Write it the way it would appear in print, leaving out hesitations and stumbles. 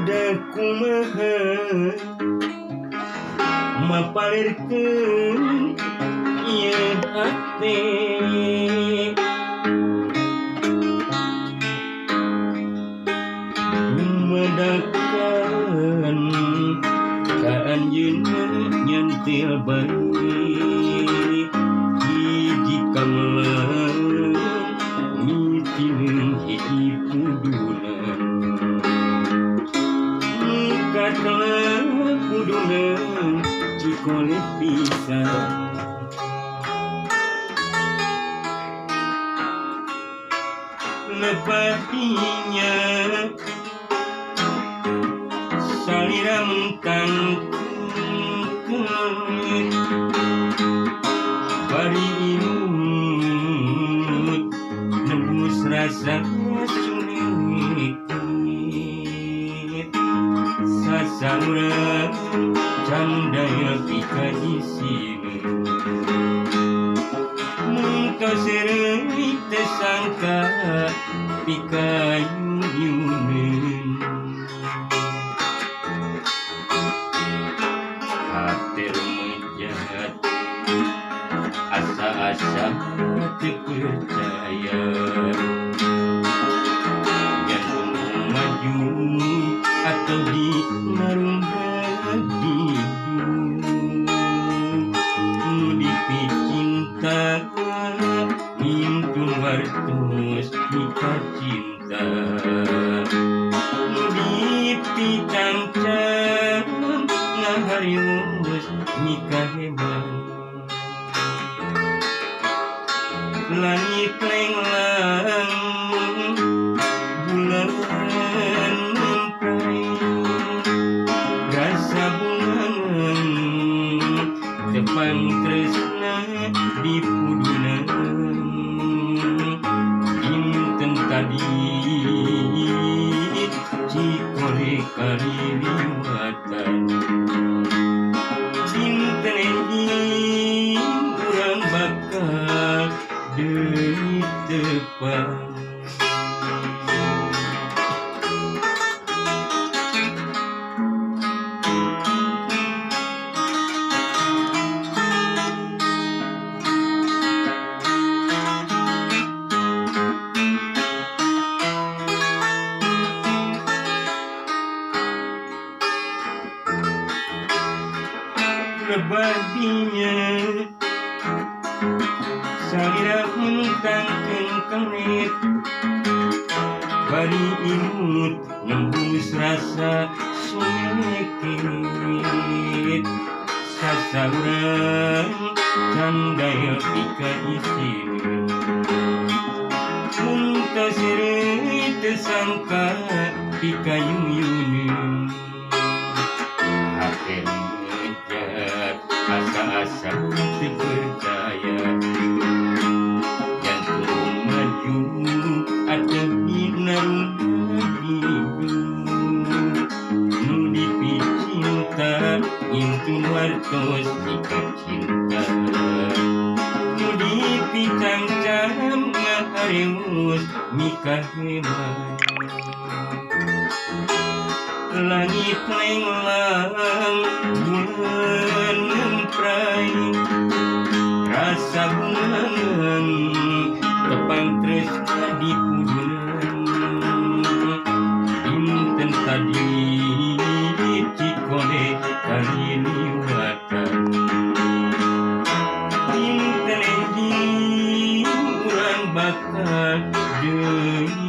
budak kumaha mapalirkeun ieu hate dumadakan ka anjeunna nyentil bae hiji kamelang mitineung hiji pudunan katineung Pudunan Cikole pisan lebatinya salira mentang keut bari imut nembus rasa sulit sasaurang candaya pika isine mungkasireuy teu sangka pikayunyuneun hate rumejat asa-asa teu percaya jantung maju atau di cinta hintun wartos mika cinta nudipi cancam ngaharius mika hebat langit lenglang bulan memprai rasa bungan depan tresna di Pudunan inten tadi Cikole kaliliwatan inten enjing urang bakal deui tepan lebadinya salira mentang kengkengit bari imut nembus rasa sumekit sasaurang candaya pika isine mungkasireuy teu sangka pikayunyuneun hate asa-asa teu percaya jantung maju atau hinarun nudipi cinta intun wartos mika cinta nudipi cancam ngaharius mika hebat langit lenglang bulan memprai rasa bungan tepang tresna di Pudunan inten tadi Cikole kaliliwatan inten enjing urang bakal deui